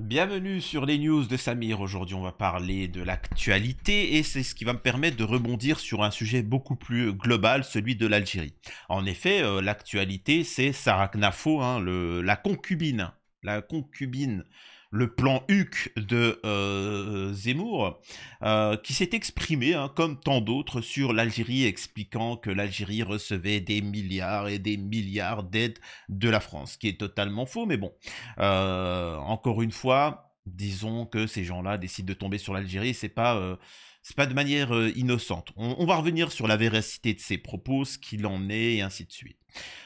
Bienvenue sur les news de Samir. Aujourd'hui, on va parler de l'actualité et c'est ce qui va me permettre de rebondir sur un sujet beaucoup plus global, celui de l'Algérie. En effet, l'actualité, c'est Sarah Knafo, hein, la concubine. La concubine, le plan HUC de Zemmour, qui s'est exprimé, hein, comme tant d'autres, sur l'Algérie, expliquant que l'Algérie recevait des milliards et des milliards d'aides de la France, ce qui est totalement faux, mais bon. Encore une fois, disons que ces gens-là décident de tomber sur l'Algérie, c'est pas de manière innocente. On va revenir sur la véracité de ses propos, ce qu'il en est, et ainsi de suite.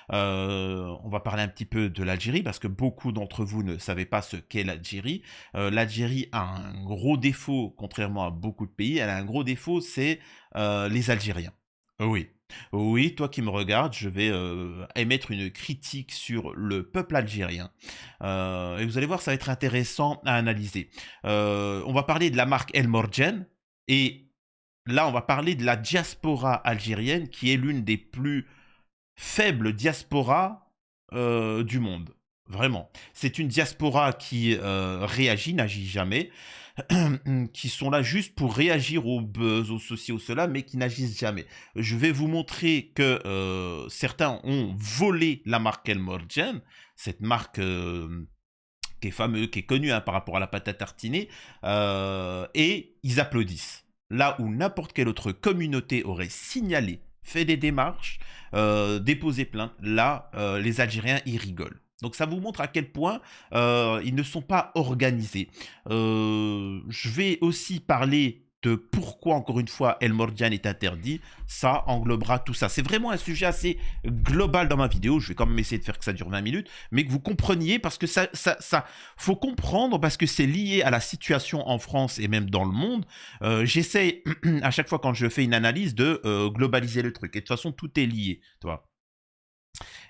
On va parler un petit peu de l'Algérie, parce que beaucoup d'entre vous ne savez pas ce qu'est l'Algérie. L'Algérie a un gros défaut, contrairement à beaucoup de pays, elle a un gros défaut, c'est les Algériens. Oui. Oui, toi qui me regardes, je vais émettre une critique sur le peuple algérien. Et vous allez voir, ça va être intéressant à analyser. On va parler de la marque El Morgen. Et là, on va parler de la diaspora algérienne, qui est l'une des plus faibles diasporas du monde. Vraiment. C'est une diaspora qui réagit, n'agit jamais, qui sont là juste pour réagir au buzz, au ceci, au cela, mais qui n'agissent jamais. Je vais vous montrer que certains ont volé la marque El Morgen, cette marque qui est fameuse, qui est connue, hein, par rapport à la pâte à tartiner, et ils applaudissent. Là où n'importe quelle autre communauté aurait signalé, fait des démarches, déposé plainte, là, les Algériens, ils rigolent. Donc ça vous montre à quel point ils ne sont pas organisés. Je vais aussi parler de pourquoi, encore une fois, El Mordian est interdit. Ça englobera tout ça. C'est vraiment un sujet assez global dans ma vidéo. Je vais quand même essayer de faire que ça dure 20 minutes, mais que vous compreniez, parce que ça faut comprendre, parce que c'est lié à la situation en France et même dans le monde. J'essaie, à chaque fois quand je fais une analyse, de globaliser le truc. Et de toute façon, tout est lié, toi.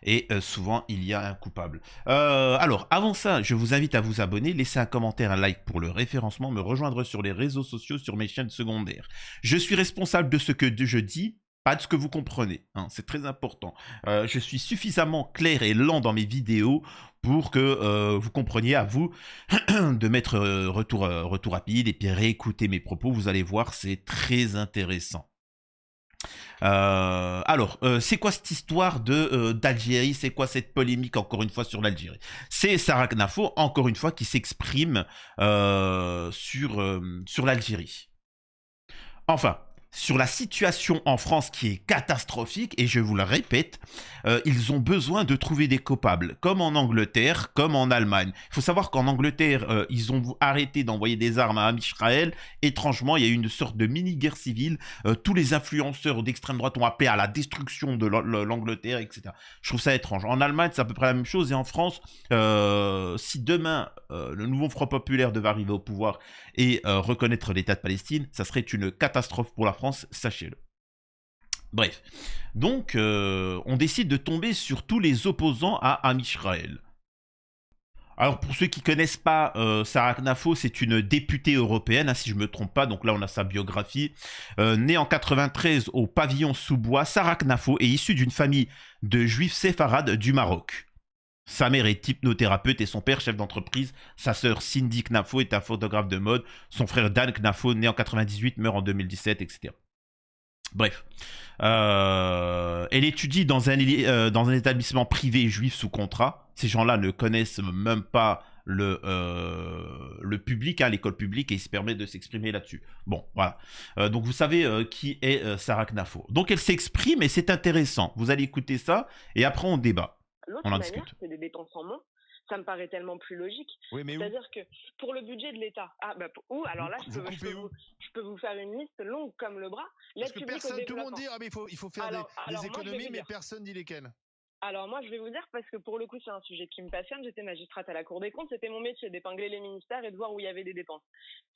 Et souvent, il y a un coupable. Alors, avant ça, je vous invite à vous abonner, laisser un commentaire, un like pour le référencement, me rejoindre sur les réseaux sociaux, sur mes chaînes secondaires. Je suis responsable de ce que je dis, pas de ce que vous comprenez, hein, c'est très important. Je suis suffisamment clair et lent dans mes vidéos pour que vous compreniez, à vous, de mettre retour rapide et puis réécouter mes propos. Vous allez voir, c'est très intéressant. Alors, c'est quoi cette histoire d'Algérie? C'est quoi cette polémique, encore une fois, sur l'Algérie? C'est Sarah Knafo, encore une fois, qui s'exprime sur l'Algérie. Enfin, sur la situation en France qui est catastrophique, et je vous le répète, ils ont besoin de trouver des coupables, comme en Angleterre, comme en Allemagne. Il faut savoir qu'en Angleterre, ils ont arrêté d'envoyer des armes à Israël. Étrangement, il y a eu une sorte de mini-guerre civile. Tous les influenceurs d'extrême droite ont appelé à la destruction de l'Angleterre, etc. Je trouve ça étrange. En Allemagne, c'est à peu près la même chose. Et en France, si demain, le nouveau Front populaire devait arriver au pouvoir et reconnaître l'État de Palestine, ça serait une catastrophe pour la France, sachez-le. Bref, donc on décide de tomber sur tous les opposants à Amisraël. Alors pour ceux qui ne connaissent pas, Sarah Knafo, c'est une députée européenne, hein, si je ne me trompe pas, donc là on a sa biographie. Née en 93 au pavillon sous bois, Sarah Knafo est issue d'une famille de juifs séfarades du Maroc. Sa mère est hypnothérapeute et son père chef d'entreprise. Sa sœur Cindy Knafo est un photographe de mode. Son frère Dan Knafo, né en 98, meurt en 2017, etc. Bref. Elle étudie dans un établissement privé juif sous contrat. Ces gens-là ne connaissent même pas le public, hein, l'école publique, et il se permet de s'exprimer là-dessus. Bon, voilà. Donc vous savez qui est Sarah Knafo. Donc elle s'exprime et c'est intéressant. Vous allez écouter ça et après on débat. L'autre manière, c'est des dépenses en moins. Ça me paraît tellement plus logique. Oui, mais c'est-à-dire que pour le budget de l'État, où alors là, je peux vous faire une liste longue comme le bras. Parce que personne, tout le monde dit, ah mais il faut faire des économies, mais personne dit lesquelles. Alors moi, je vais vous dire, parce que pour le coup, c'est un sujet qui me passionne. J'étais magistrate à la Cour des comptes. C'était mon métier d'épingler les ministères et de voir où il y avait des dépenses.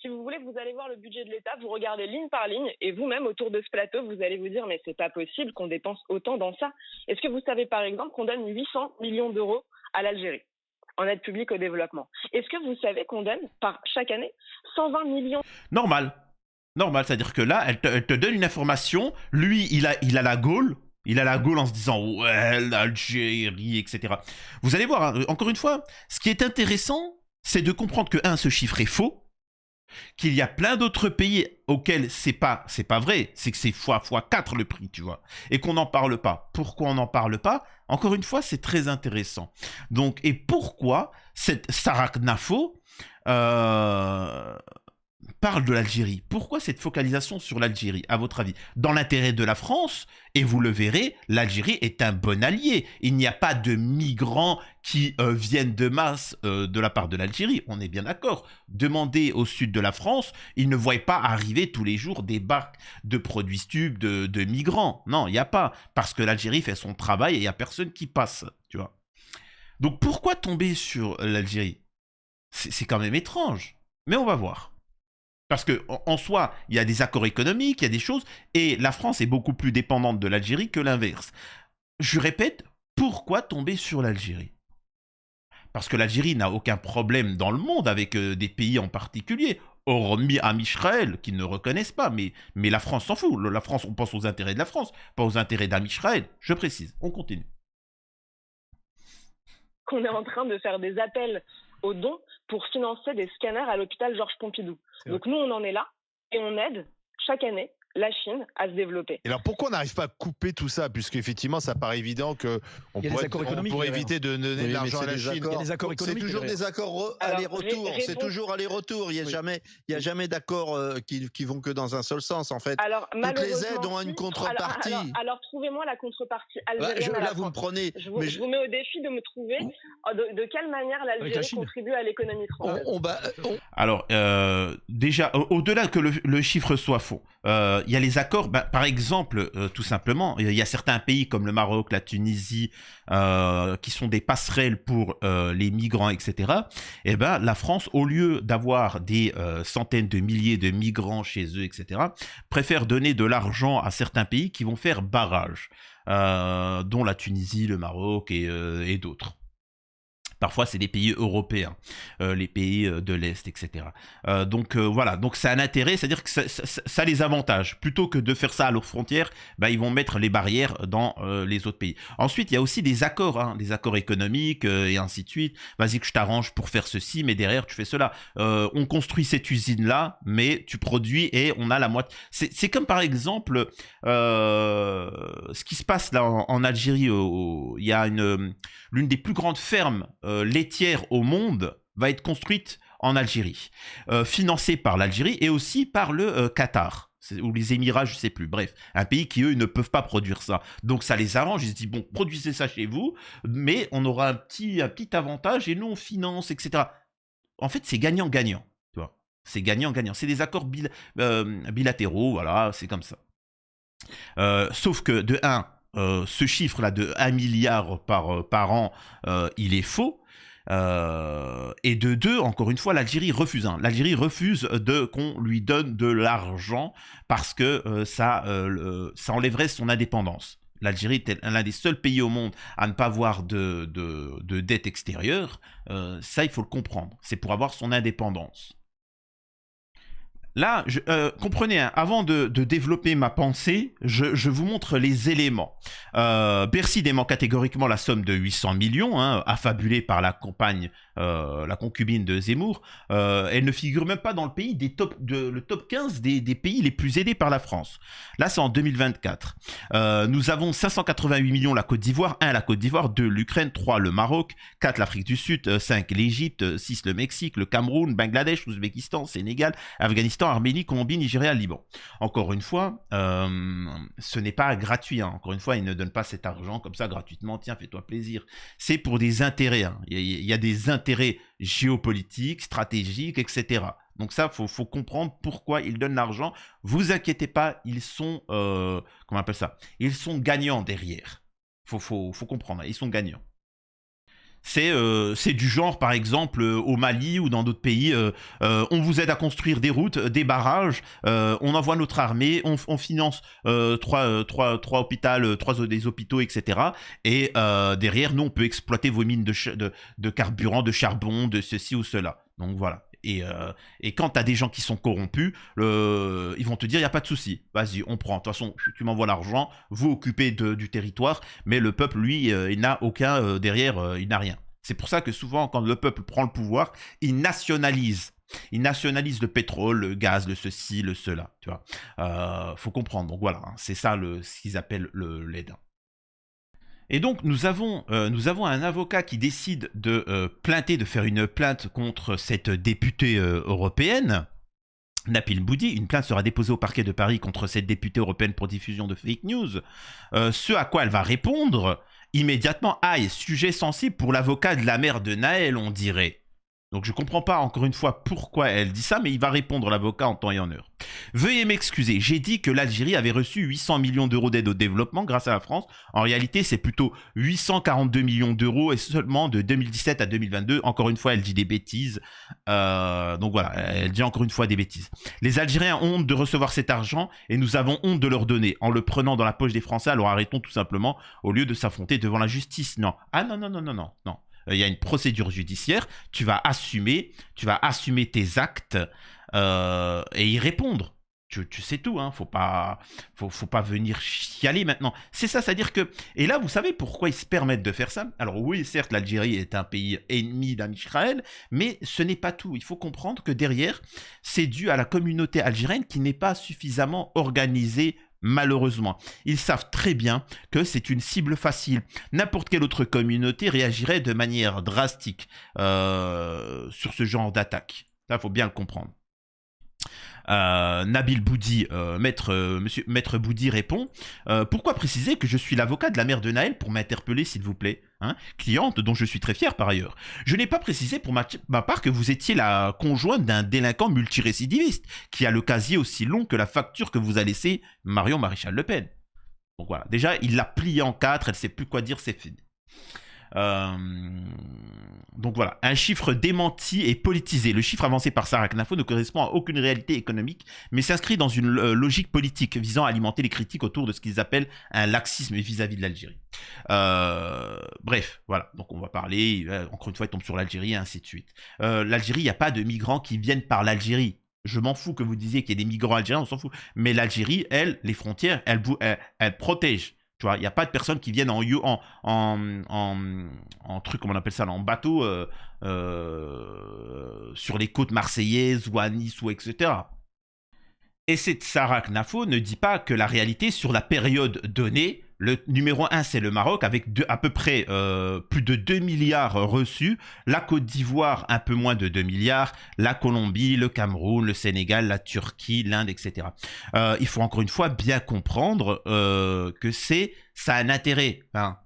Si vous voulez, vous allez voir le budget de l'État, vous regardez ligne par ligne, et vous-même, autour de ce plateau, vous allez vous dire, mais c'est pas possible qu'on dépense autant dans ça. Est-ce que vous savez, par exemple, qu'on donne 800 millions d'euros à l'Algérie en aide publique au développement? Est-ce que vous savez qu'on donne, par chaque année, 120 millions? Normal. Normal, c'est-à-dire que là, elle te donne une information. Lui, il a la gaule. Il a la gaule en se disant « Ouais, l'Algérie, etc. » Vous allez voir, hein, encore une fois, ce qui est intéressant, c'est de comprendre que, ce chiffre est faux, qu'il y a plein d'autres pays auxquels c'est pas vrai, c'est que c'est fois 4 le prix, tu vois, et qu'on n'en parle pas. Pourquoi on n'en parle pas? Encore une fois, c'est très intéressant. Donc, et pourquoi cette Sarah Knafo parle de l'Algérie? Pourquoi cette focalisation sur l'Algérie, à votre avis? Dans l'intérêt de la France, et vous le verrez, l'Algérie est un bon allié. Il n'y a pas de migrants qui viennent de masse de la part de l'Algérie, on est bien d'accord. Demandez au sud de la France, ils ne voient pas arriver tous les jours des barques de produits stupes, de migrants. Non, il n'y a pas, parce que l'Algérie fait son travail et il n'y a personne qui passe, tu vois. Donc pourquoi tomber sur l'Algérie? C'est quand même étrange, mais on va voir. Parce qu'en soi, il y a des accords économiques, il y a des choses, et la France est beaucoup plus dépendante de l'Algérie que l'inverse. Je répète, pourquoi tomber sur l'Algérie? Parce que l'Algérie n'a aucun problème dans le monde avec des pays en particulier, hormis Am Israël, qu'ils ne reconnaissent pas, mais la France s'en fout. La France, on pense aux intérêts de la France, pas aux intérêts d'Am Israël. Je précise, on continue. Qu'on est en train de faire des appels aux dons pour financer des scanners à l'hôpital Georges Pompidou. Donc nous, on en est là et on aide chaque année la Chine à se développer. Et alors pourquoi on n'arrive pas à couper tout ça, puisqu'effectivement ça paraît évident qu'on pourrait éviter de donner de l'argent à la Chine. Il y a des accords économiques. C'est toujours des accords aller-retour. C'est toujours aller-retour. Il n'y a jamais d'accords qui vont que dans un seul sens en fait. Alors, toutes les aides ont une contrepartie. Alors trouvez-moi la contrepartie algérienne. Là vous me prenez. Je vous mets au défi de me trouver de quelle manière l'Algérie contribue à l'économie française. Alors déjà, au-delà que le chiffre soit faux, il y a les accords, par exemple, tout simplement, il y a certains pays comme le Maroc, la Tunisie, qui sont des passerelles pour les migrants, etc. Et ben, la France, au lieu d'avoir des centaines de milliers de migrants chez eux, etc., préfère donner de l'argent à certains pays qui vont faire barrage, dont la Tunisie, le Maroc et d'autres. Parfois, c'est des pays européens, les pays de l'Est, etc. Donc voilà, donc c'est un intérêt, c'est-à-dire que ça les avantage. Plutôt que de faire ça à leurs frontières, ils vont mettre les barrières dans les autres pays. Ensuite, il y a aussi des accords économiques et ainsi de suite. Vas-y que je t'arrange pour faire ceci, mais derrière, tu fais cela. On construit cette usine-là, mais tu produis et on a la moitié. C'est comme par exemple ce qui se passe là en Algérie. Il y a l'une des plus grandes fermes laitière au monde va être construite en Algérie, financée par l'Algérie et aussi par le Qatar, ou les Émirats, je ne sais plus, bref, un pays qui, eux, ne peuvent pas produire ça. Donc ça les arrange, ils se disent, bon, produisez ça chez vous, mais on aura un petit avantage et nous, on finance, etc. En fait, c'est gagnant-gagnant, tu vois. C'est gagnant-gagnant. C'est des accords bilatéraux, voilà, c'est comme ça. Sauf que, de 1, ce chiffre-là de 1 milliard par an, il est faux. Et de 2, encore une fois, l'Algérie refuse. L'Algérie refuse qu'on lui donne de l'argent parce que ça enlèverait son indépendance. L'Algérie est l'un des seuls pays au monde à ne pas avoir de dette extérieure. Ça, il faut le comprendre. C'est pour avoir son indépendance. Là, comprenez, avant de développer ma pensée, je vous montre les éléments. Bercy dément catégoriquement la somme de 800 millions, affabulée par la concubine de Zemmour. Elle ne figure même pas dans le pays le top 15 des pays les plus aidés par la France. Là, c'est en 2024. Nous avons 588 millions la Côte d'Ivoire, 1 la Côte d'Ivoire, 2 l'Ukraine, 3 le Maroc, 4 l'Afrique du Sud, 5 l'Égypte, 6 le Mexique, le Cameroun, Bangladesh, l'Ouzbékistan, Sénégal, Afghanistan, Arménie, Colombie, Nigeria, Liban. Encore une fois, ce n'est pas gratuit. Encore une fois, ils ne donnent pas cet argent comme ça gratuitement. Tiens, fais-toi plaisir. C'est pour des intérêts. Il y a des intérêts géopolitiques, stratégiques, etc. Donc ça, faut comprendre pourquoi ils donnent l'argent. Vous inquiétez pas, ils sont, comment on appelle ça? Ils sont gagnants derrière. Faut comprendre, ils sont gagnants. C'est du genre, par exemple, au Mali ou dans d'autres pays, on vous aide à construire des routes, des barrages, on envoie notre armée, on finance trois des hôpitaux, etc. Et derrière, nous, on peut exploiter vos mines de carburant, de charbon, de ceci ou cela. Donc voilà. Et quand tu as des gens qui sont corrompus, ils vont te dire, il n'y a pas de souci, vas-y, on prend. De toute façon, tu m'envoies l'argent, vous occupez du territoire, mais le peuple, lui, il n'a aucun derrière, il n'a rien. C'est pour ça que souvent, quand le peuple prend le pouvoir, il nationalise. Il nationalise le pétrole, le gaz, le ceci, le cela. Tu vois, faut comprendre. Donc voilà, hein, c'est ça ce qu'ils appellent l'aide. Et donc, nous avons un avocat qui décide de de faire une plainte contre cette députée européenne, Nabil Boudi. Une plainte sera déposée au parquet de Paris contre cette députée européenne pour diffusion de fake news. Ce à quoi elle va répondre immédiatement, aïe, sujet sensible pour l'avocat de la mère de Naël, on dirait. Donc je ne comprends pas encore une fois pourquoi elle dit ça, mais il va répondre l'avocat en temps et en heure. Veuillez m'excuser, j'ai dit que l'Algérie avait reçu 800 millions d'euros d'aide au développement grâce à la France. En réalité, c'est plutôt 842 millions d'euros et seulement de 2017 à 2022. Encore une fois, elle dit des bêtises. Donc voilà, elle dit encore une fois des bêtises. Les Algériens ont honte de recevoir cet argent et nous avons honte de leur donner. En le prenant dans la poche des Français, alors arrêtons tout simplement au lieu de s'affronter devant la justice. Non. Ah non, non, non, non, non, non. Il y a une procédure judiciaire, tu vas assumer tes actes et y répondre. Tu sais tout, hein, faut pas venir chialer maintenant. C'est ça, c'est-à-dire que... Et là, vous savez pourquoi ils se permettent de faire ça? Alors oui, certes, l'Algérie est un pays ennemi d'Israël, mais ce n'est pas tout. Il faut comprendre que derrière, c'est dû à la communauté algérienne qui n'est pas suffisamment organisée. Malheureusement, ils savent très bien que c'est une cible facile. N'importe quelle autre communauté réagirait de manière drastique sur ce genre d'attaque. Ça, il faut bien le comprendre. Nabil Boudi, maître Boudi répond pourquoi préciser que je suis l'avocat de la mère de Naël pour m'interpeller, s'il vous plaît, hein, cliente dont je suis très fier par ailleurs. Je n'ai pas précisé pour ma part que vous étiez la conjointe d'un délinquant multirécidiviste qui a le casier aussi long que la facture que vous a laissée Marion Maréchal Le Pen. Donc voilà, déjà il l'a plié en 4, elle ne sait plus quoi dire, c'est fini. Donc voilà, un chiffre démenti et politisé. Le chiffre avancé par Sarah Knafo ne correspond à aucune réalité économique, mais s'inscrit dans une logique politique visant à alimenter les critiques autour de ce qu'ils appellent un laxisme vis-à-vis de l'Algérie. Bref, voilà, donc on va parler, encore une fois, il tombe sur l'Algérie et ainsi de suite. L'Algérie, il n'y a pas de migrants qui viennent par l'Algérie. Je m'en fous que vous disiez qu'il y ait des migrants algériens, on s'en fout. Mais l'Algérie, elle, les frontières, elle protège. Tu vois, il n'y a pas de personnes qui viennent en truc, comment on appelle ça, là, en bateau sur les côtes marseillaises ou à Nice ou etc. Et cette Sarah Knafo ne dit pas que la réalité sur la période donnée, le numéro 1 c'est le Maroc avec à peu près plus de 2 milliards reçus, la Côte d'Ivoire un peu moins de 2 milliards, la Colombie, le Cameroun, le Sénégal, la Turquie, l'Inde, etc. Il faut encore une fois bien comprendre que ça a un intérêt, hein.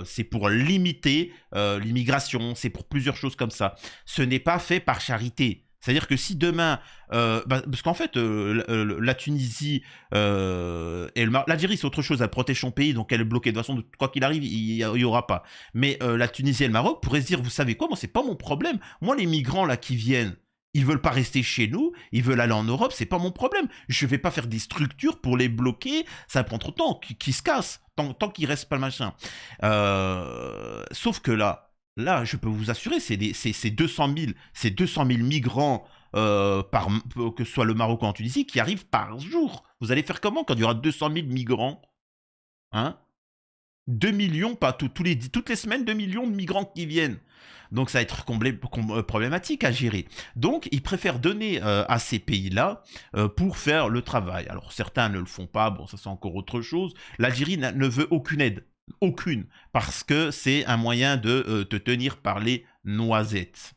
C'est pour limiter l'immigration, c'est pour plusieurs choses comme ça. Ce n'est pas fait par charité. C'est-à-dire que si demain, parce qu'en fait, la Tunisie et l'Algérie, c'est autre chose, elle protège son pays, donc elle est bloquée. De toute façon, quoi qu'il arrive, il n'y aura pas. Mais la Tunisie et le Maroc pourraient se dire, vous savez quoi, moi, c'est pas mon problème. Moi, les migrants là qui viennent, ils veulent pas rester chez nous, ils veulent aller en Europe, c'est pas mon problème. Je vais pas faire des structures pour les bloquer, ça prend trop de temps, qu'ils se cassent, tant qu'ils restent pas le machin. Sauf que là, je peux vous assurer, c'est 200 000 migrants, que ce soit le Maroc ou en Tunisie, qui arrivent par jour. Vous allez faire comment quand il y aura 200 000 migrants, hein? 2 millions, pas toutes les semaines, 2 millions de migrants qui viennent. Donc ça va être problématique à gérer. Donc ils préfèrent donner à ces pays-là pour faire le travail. Alors certains ne le font pas, bon ça c'est encore autre chose. L'Algérie ne veut aucune aide. Aucune, parce que c'est un moyen de te tenir par les noisettes.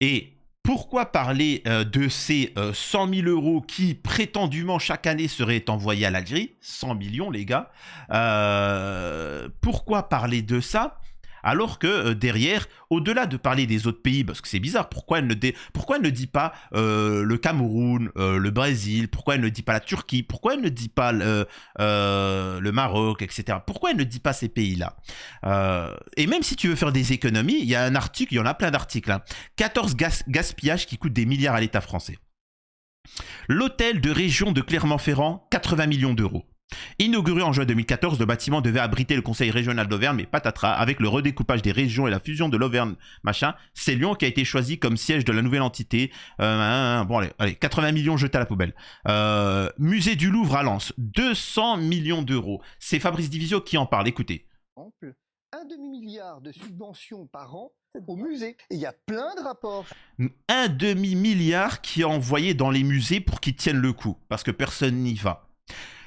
Et pourquoi parler de ces 100 000 euros qui prétendument chaque année seraient envoyés à l'Algérie? 100 millions les gars. Pourquoi parler de ça? Alors que derrière, au-delà de parler des autres pays, parce que c'est bizarre, pourquoi elle ne dit pas le Cameroun, le Brésil, pourquoi elle ne dit pas la Turquie, pourquoi elle ne dit pas le Maroc, etc. Pourquoi elle ne dit pas ces pays-là? Et même si tu veux faire des économies, il y a un article, il y en a plein d'articles, hein. 14 gaspillages qui coûtent des milliards à l'État français. L'hôtel de région de Clermont-Ferrand, 80 millions d'euros. Inauguré en juin 2014, le bâtiment devait abriter le conseil régional d'Auvergne, mais patatras, avec le redécoupage des régions et la fusion de l'Auvergne, machin, c'est Lyon qui a été choisi comme siège de la nouvelle entité. Bon allez, 80 millions jetés à la poubelle. Musée du Louvre à Lens, 200 millions d'euros. C'est Fabrice Divisio qui en parle, écoutez. un demi-milliard de subventions par an au musée. Et il y a plein de rapports. Un demi-milliard qui est envoyé dans les musées pour qu'ils tiennent le coup, parce que personne n'y va.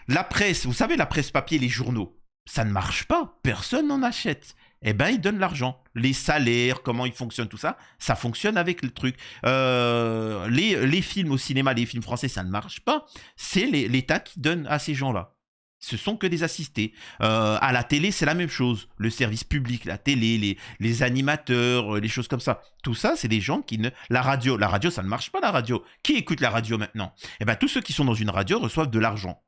La presse, vous savez, la presse papier, les journaux, ça ne marche pas, personne n'en achète. Eh ben, ils donnent l'argent. Les salaires, comment ils fonctionnent, tout ça, ça fonctionne avec le truc. Les films au cinéma, les films français, ça ne marche pas. C'est l'État qui donne à ces gens-là. Ce sont que des assistés. À la télé, c'est la même chose. Le service public, la télé, les animateurs, les choses comme ça. Tout ça, c'est des gens qui ne... La radio, ça ne marche pas, la radio. Qui écoute la radio maintenant? Eh bien, tous ceux qui sont dans une radio reçoivent de l'argent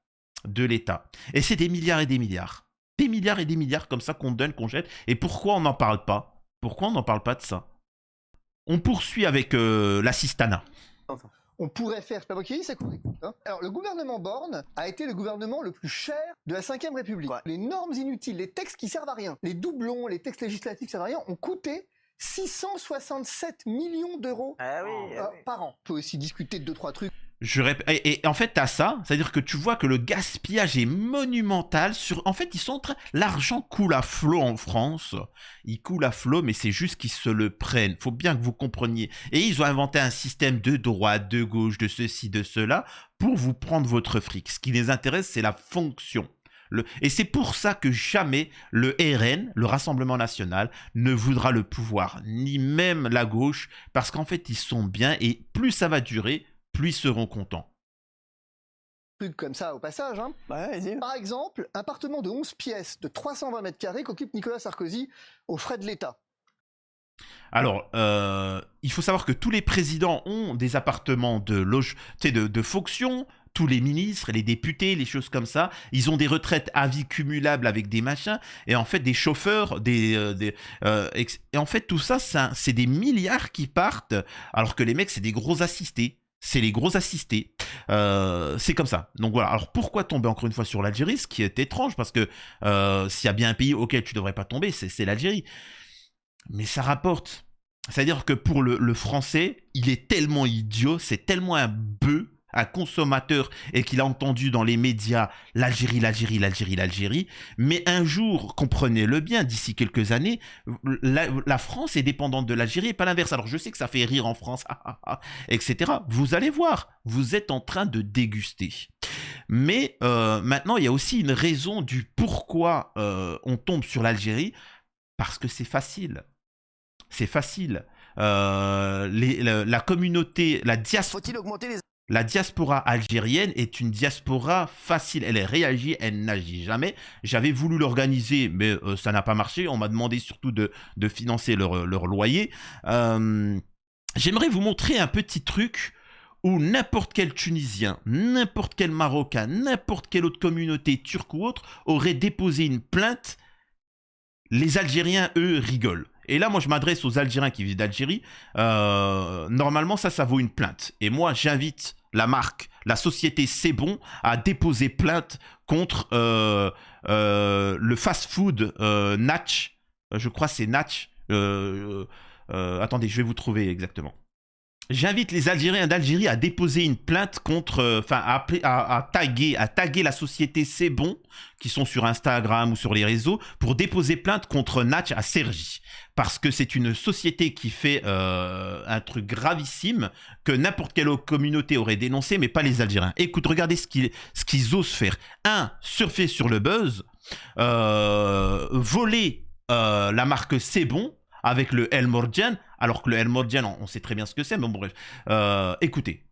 de l'État. Et c'est des milliards et des milliards. Des milliards et des milliards comme ça qu'on donne, qu'on jette. Et pourquoi on n'en parle pas? Pourquoi on n'en parle pas de ça? On poursuit avec l'assistanat. On pourrait faire, c'est pas moi qui dis, ça coûte. Hein. Alors, le gouvernement Borne a été le gouvernement le plus cher de la Ve République. Ouais. Les normes inutiles, les textes qui servent à rien, les doublons, les textes législatifs qui servent à rien, ont coûté 667 millions d'euros par an. On peut aussi discuter de 2-3 trucs. Et en fait, t'as ça, c'est-à-dire que tu vois que le gaspillage est monumental. En fait, ils sont en train... L'argent coule à flot en France. Il coule à flot, mais c'est juste qu'ils se le prennent. Faut bien que vous compreniez. Et ils ont inventé un système de droite, de gauche, de ceci, de cela, pour vous prendre votre fric. Ce qui les intéresse, c'est la fonction. Et c'est pour ça que jamais le RN, le Rassemblement National, ne voudra le pouvoir, ni même la gauche, parce qu'en fait, ils sont bien, et plus ça va durer, plus ils seront contents. Truc comme ça au passage. Hein. Ouais, par exemple, un appartement de 11 pièces de 320 mètres carrés qu'occupe Nicolas Sarkozy aux frais de l'État. Alors, il faut savoir que tous les présidents ont des appartements de fonction. Tous les ministres, les députés, les choses comme ça, ils ont des retraites à vie cumulables avec des machins, et en fait des chauffeurs, et en fait tout ça, c'est des milliards qui partent, alors que les mecs, c'est des gros assistés. C'est les gros assistés. C'est comme ça. Donc voilà. Alors pourquoi tomber encore une fois sur l'Algérie? Ce qui est étrange, parce que s'il y a bien un pays auquel tu devrais pas tomber, c'est l'Algérie. Mais ça rapporte. C'est-à-dire que pour le français, il est tellement idiot, c'est tellement un bœuf, un consommateur, et qu'il a entendu dans les médias l'Algérie, l'Algérie, l'Algérie, l'Algérie. Mais un jour, comprenez-le bien, d'ici quelques années, la France est dépendante de l'Algérie et pas l'inverse. Alors je sais que ça fait rire en France, etc. Vous allez voir, vous êtes en train de déguster. Mais maintenant, il y a aussi une raison du pourquoi on tombe sur l'Algérie, parce que c'est facile. C'est facile. La communauté, la diaspora... Faut-il augmenter les... La diaspora algérienne est une diaspora facile. Elle réagit, elle n'agit jamais. J'avais voulu l'organiser, mais ça n'a pas marché. On m'a demandé surtout de financer leur loyer. J'aimerais vous montrer un petit truc où n'importe quel Tunisien, n'importe quel Marocain, n'importe quelle autre communauté turque ou autre aurait déposé une plainte. Les Algériens, eux, rigolent. Et là, moi, je m'adresse aux Algériens qui vivent d'Algérie. Normalement, ça vaut une plainte. Et moi, j'invite la marque, la société C'est Bon, à déposer plainte contre le fast-food Natch. Je crois que c'est Natch. Attendez, je vais vous trouver exactement. J'invite les Algériens d'Algérie à déposer une plainte contre, à taguer la société C'est Bon, qui sont sur Instagram ou sur les réseaux, pour déposer plainte contre Natch à Cergy. Parce que c'est une société qui fait un truc gravissime que n'importe quelle autre communauté aurait dénoncé, mais pas les Algériens. Écoute, regardez ce qu'ils osent faire. Surfer sur le buzz, voler la marque C'est Bon, avec le El Morgiane, alors que le El Morgiane, on sait très bien ce que c'est, mais bon, bref. Écoutez.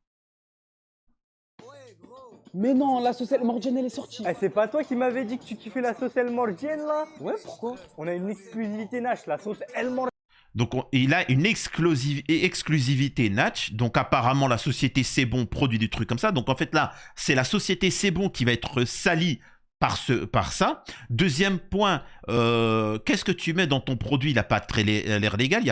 Mais non, la sauce El Morgiane, elle est sortie. Eh, c'est pas toi qui m'avais dit que tu kiffais la sauce El Morgiane, là? Ouais, pourquoi? On a une exclusivité Natch, la sauce El Morgiane. Donc, il a une exclusivité Natch. Donc, apparemment, la société C'est Bon produit des trucs comme ça. Donc, en fait, là, c'est la société C'est Bon qui va être salie par ça. Deuxième point, qu'est-ce que tu mets dans ton produit? Il n'a pas l'air légal, il n'y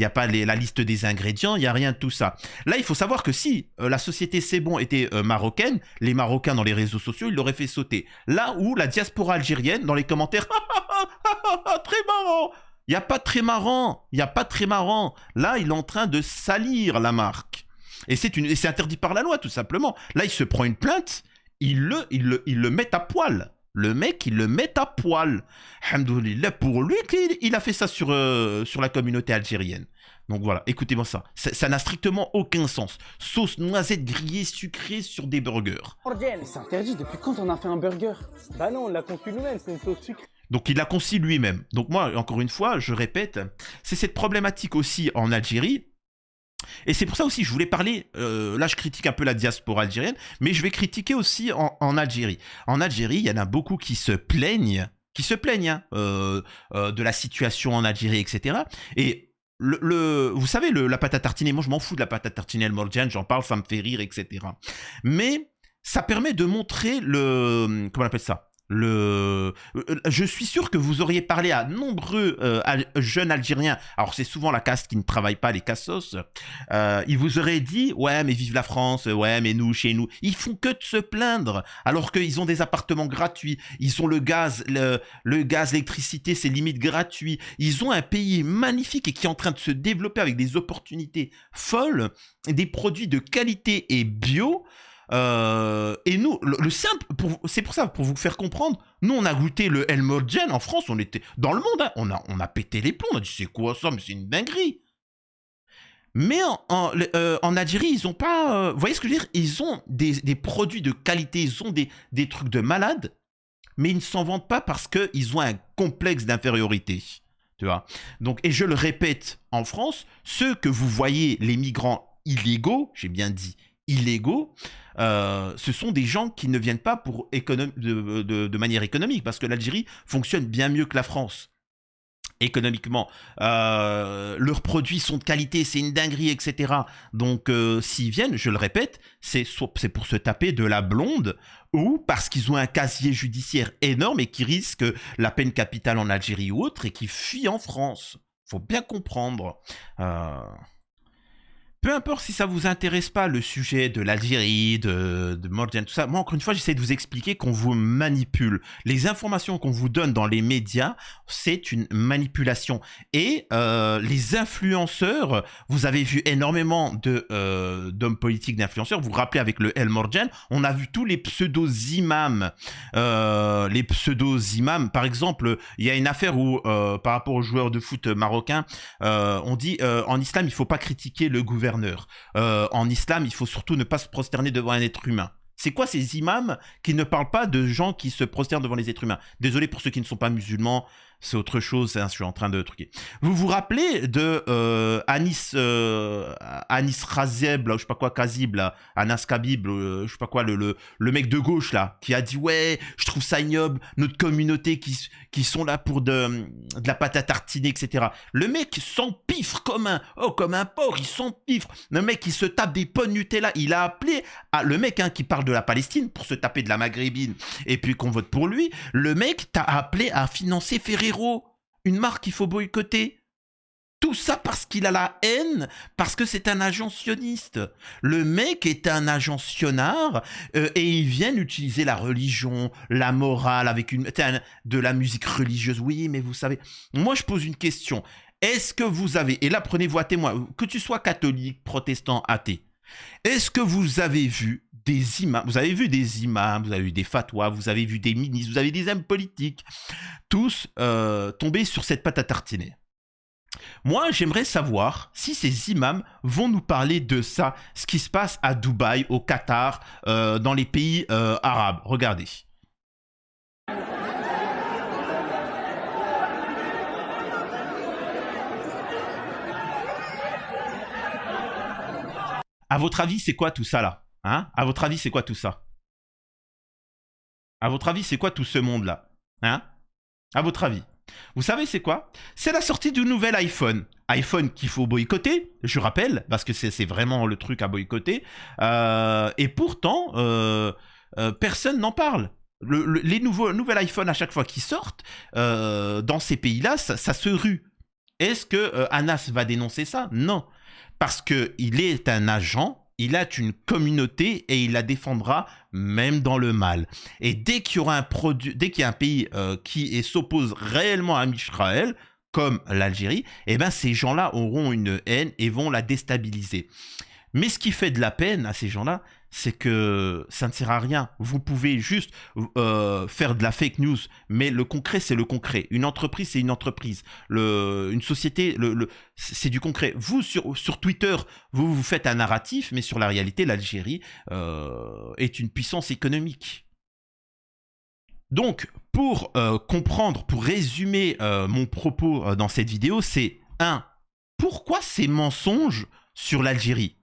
a pas la liste des ingrédients, il n'y a rien de tout ça. Là, il faut savoir que si la société C'est Bon était marocaine, les Marocains dans les réseaux sociaux, ils l'auraient fait sauter. Là où la diaspora algérienne, dans les commentaires, très marrant. Il n'y a pas de très marrant, il n'y a pas de très marrant. Là, il est en train de salir la marque. Et c'est interdit par la loi, tout simplement. Là, il se prend une plainte. Ils le mettent à poil. Le mec, ils le mettent à poil. Alhamdoulilah pour lui qu'il a fait ça sur la communauté algérienne. Donc voilà, écoutez-moi ça. Ça n'a strictement aucun sens. Sauce noisette grillée sucrée sur des burgers. C'est interdit, depuis quand on a fait un burger? Bah non, on l'a conçu nous-mêmes, c'est une sauce sucrée. Donc il l'a conçu lui-même. Donc moi, encore une fois, je répète, c'est cette problématique aussi en Algérie. Et c'est pour ça aussi, je voulais parler, là je critique un peu la diaspora algérienne, mais je vais critiquer aussi en Algérie. En Algérie, il y en a beaucoup qui se plaignent de la situation en Algérie, etc. Et vous savez, la pâte à tartiner, moi je m'en fous de la pâte à tartiner El Morgiane, j'en parle, ça me fait rire, etc. Mais ça permet de montrer comment on appelle ça? Je suis sûr que vous auriez parlé à nombreux jeunes Algériens, alors c'est souvent la caste qui ne travaille pas, les cassos, ils vous auraient dit, ouais mais vive la France, ouais mais nous, chez nous, ils font que de se plaindre, alors qu'ils ont des appartements gratuits, ils ont le gaz, l'électricité, c'est limite gratuit, ils ont un pays magnifique et qui est en train de se développer avec des opportunités folles, des produits de qualité et bio. Et nous, le simple, c'est pour ça, pour vous faire comprendre, nous on a goûté le El Morgiane en France, on était dans le monde, hein, on a pété les plombs, on a dit c'est quoi ça, mais c'est une dinguerie. Mais en Algérie, ils ont pas, vous voyez ce que je veux dire, ils ont des produits de qualité, ils ont des trucs de malade, mais ils ne s'en vantent pas parce qu'ils ont un complexe d'infériorité. Tu vois. Donc, et je le répète, en France, ceux que vous voyez, les migrants illégaux, j'ai bien dit illégaux, ce sont des gens qui ne viennent pas pour de manière économique, parce que l'Algérie fonctionne bien mieux que la France. Économiquement, leurs produits sont de qualité, c'est une dinguerie, etc. Donc, s'ils viennent, je le répète, c'est pour se taper de la blonde ou parce qu'ils ont un casier judiciaire énorme et qui risquent la peine capitale en Algérie ou autre et qui fuient en France. Faut bien comprendre. Peu importe si ça vous intéresse pas, le sujet de l'Algérie, de Morgiane, tout ça. Moi, encore une fois, j'essaie de vous expliquer qu'on vous manipule. Les informations qu'on vous donne dans les médias, c'est une manipulation. Et les influenceurs, vous avez vu énormément d'hommes politiques, d'influenceurs. Vous vous rappelez avec le El Morgiane, on a vu tous les pseudo-imams. Par exemple, il y a une affaire où, par rapport aux joueurs de foot marocains, on dit en islam, il faut pas critiquer le gouvernement. En islam, il faut surtout ne pas se prosterner devant un être humain. C'est quoi ces imams qui ne parlent pas de gens qui se prosternent devant les êtres humains? Désolé pour ceux qui ne sont pas musulmans, c'est autre chose, hein, je suis en train de truquer. Vous vous rappelez de Anis Razeb, là, je sais pas quoi, Kazib, là, Anas Kabib, je sais pas quoi, le mec de gauche, là, qui a dit, ouais, je trouve ça ignoble, notre communauté qui sont là pour de la pâte à tartiner, etc. Le mec s'empiffre comme un porc, il s'empiffre. Le mec, il se tape des pommes Nutella, il a appelé le mec hein, qui parle de la Palestine pour se taper de la maghrébine et puis qu'on vote pour lui, le mec t'a appelé à financer Ferrero, une marque qu'il faut boycotter. Tout ça parce qu'il a la haine, parce que c'est un agent sioniste. Le mec est un agent sionard et ils viennent utiliser la religion, la morale avec de la musique religieuse. Oui, mais vous savez, moi je pose une question. Est-ce que vous avez, et là prenez-vous à témoin, que tu sois catholique, protestant, athée, est-ce que vous avez vu des imams, vous avez vu des imams, vous avez vu des fatwas, vous avez vu des ministres, vous avez des hommes politiques, tous tomber sur cette pâte à tartiner. Moi, j'aimerais savoir si ces imams vont nous parler de ça, ce qui se passe à Dubaï, au Qatar, dans les pays arabes. Regardez. À votre avis, c'est quoi tout ça là? Hein? À votre avis, c'est quoi tout ça? À votre avis, c'est quoi tout ce monde-là? Hein? À votre avis? Vous savez, c'est quoi? C'est la sortie du nouvel iPhone. iPhone qu'il faut boycotter, je rappelle, parce que c'est vraiment le truc à boycotter. Et pourtant, personne n'en parle. Les nouveaux iPhone, à chaque fois qu'ils sortent, dans ces pays-là, ça se rue. Est-ce que Anas va dénoncer ça? Non. Parce qu'il est un agent, il a une communauté et il la défendra même dans le mal. Et dès qu'il y aura dès qu'il y a un pays qui s'oppose réellement à Israël, comme l'Algérie, eh ben ces gens-là auront une haine et vont la déstabiliser. Mais ce qui fait de la peine à ces gens-là, c'est que ça ne sert à rien. Vous pouvez juste faire de la fake news, mais le concret, c'est le concret. Une entreprise, c'est une entreprise. Une société, c'est du concret. Vous, sur Twitter, vous faites un narratif, mais sur la réalité, l'Algérie est une puissance économique. Donc, pour comprendre, pour résumer mon propos dans cette vidéo, c'est 1. Pourquoi ces mensonges sur l'Algérie?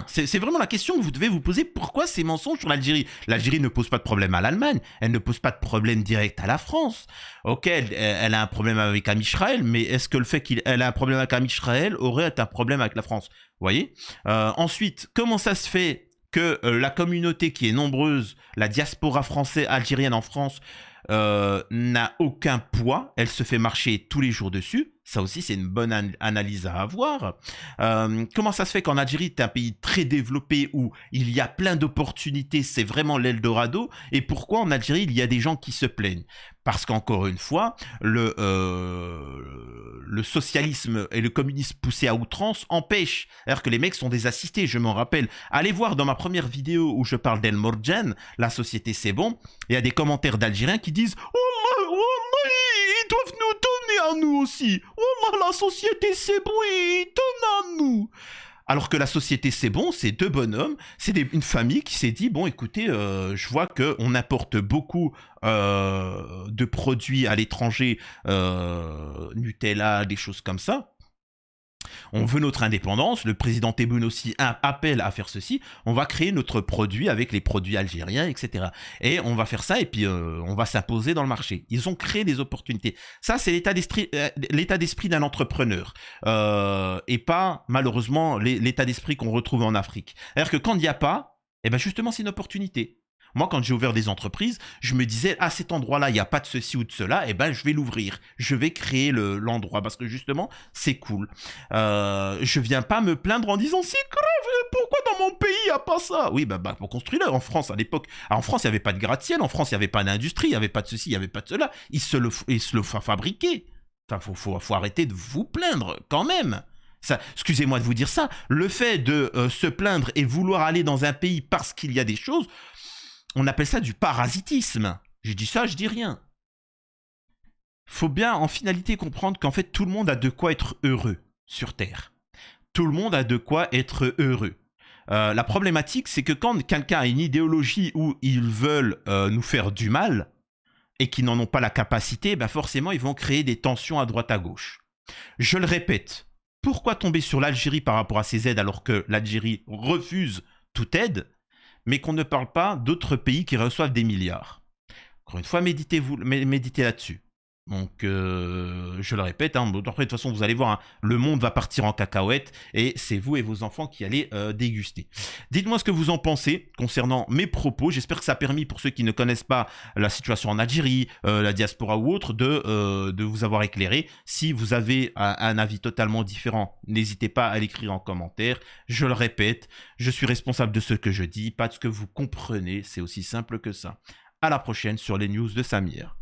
C'est vraiment la question que vous devez vous poser. Pourquoi ces mensonges sur l'Algérie? L'Algérie ne pose pas de problème à l'Allemagne. Elle ne pose pas de problème direct à la France. Ok, elle a un problème avec Amisraël, mais est-ce que le fait qu'elle a un problème avec Amisraël aurait un problème avec la France? Vous voyez? Ensuite, comment ça se fait que la communauté qui est nombreuse, la diaspora française algérienne en France, n'a aucun poids? Elle se fait marcher tous les jours dessus. Ça aussi, c'est une bonne analyse à avoir. Comment ça se fait qu'en Algérie, c'est un pays très développé où il y a plein d'opportunités, c'est vraiment l'Eldorado? Et pourquoi en Algérie, il y a des gens qui se plaignent? Parce qu'encore une fois, le socialisme et le communisme poussé à outrance empêchent. C'est-à-dire que les mecs sont des assistés, je m'en rappelle. Allez voir dans ma première vidéo où je parle d'El Morjan, la société c'est bon, il y a des commentaires d'Algériens qui disent « ils doivent nous donner à nous aussi. Oh la société c'est bon, ils donnent à nous. » Alors que la société c'est bon, c'est deux bonhommes, c'est une famille qui s'est dit, bon écoutez, je vois qu'on importe beaucoup de produits à l'étranger, Nutella, des choses comme ça. On veut notre indépendance, le président Tebboune aussi appelle à faire ceci, on va créer notre produit avec les produits algériens, etc. Et on va faire ça et puis on va s'imposer dans le marché. Ils ont créé des opportunités. Ça, c'est l'état d'esprit d'un entrepreneur et pas, malheureusement, l'état d'esprit qu'on retrouve en Afrique. C'est-à-dire que quand il n'y a pas, eh ben justement, c'est une opportunité. Moi, quand j'ai ouvert des entreprises, je me disais, à cet endroit-là, il n'y a pas de ceci ou de cela, eh ben, je vais l'ouvrir. Je vais créer l'endroit parce que justement, c'est cool. Je viens pas me plaindre en disant, c'est grave, pourquoi dans mon pays, il n'y a pas ça? Oui, bah, pour construire en France, à l'époque. En France, il n'y avait pas de gratte-ciel, en France, il n'y avait pas d'industrie, il n'y avait pas de ceci, il n'y avait pas de cela. Ils se le font fabriquer. Enfin, faut arrêter de vous plaindre, quand même. Excusez-moi de vous dire ça. Le fait de se plaindre et vouloir aller dans un pays parce qu'il y a des choses, on appelle ça du parasitisme. J'ai dit ça, je dis rien. Faut bien en finalité comprendre qu'en fait tout le monde a de quoi être heureux sur Terre. Tout le monde a de quoi être heureux. La problématique, c'est que quand quelqu'un a une idéologie où ils veulent nous faire du mal et qu'ils n'en ont pas la capacité, ben forcément ils vont créer des tensions à droite à gauche. Je le répète, pourquoi tomber sur l'Algérie par rapport à ces aides alors que l'Algérie refuse toute aide, mais qu'on ne parle pas d'autres pays qui reçoivent des milliards? Encore une fois, méditez là-dessus. Donc, je le répète, hein, de toute façon, vous allez voir, hein, le monde va partir en cacahuète et c'est vous et vos enfants qui allez déguster. Dites-moi ce que vous en pensez concernant mes propos. J'espère que ça a permis, pour ceux qui ne connaissent pas la situation en Algérie, la diaspora ou autre, de vous avoir éclairé. Si vous avez un avis totalement différent, n'hésitez pas à l'écrire en commentaire. Je le répète, je suis responsable de ce que je dis, pas de ce que vous comprenez. C'est aussi simple que ça. À la prochaine sur les news de Samir.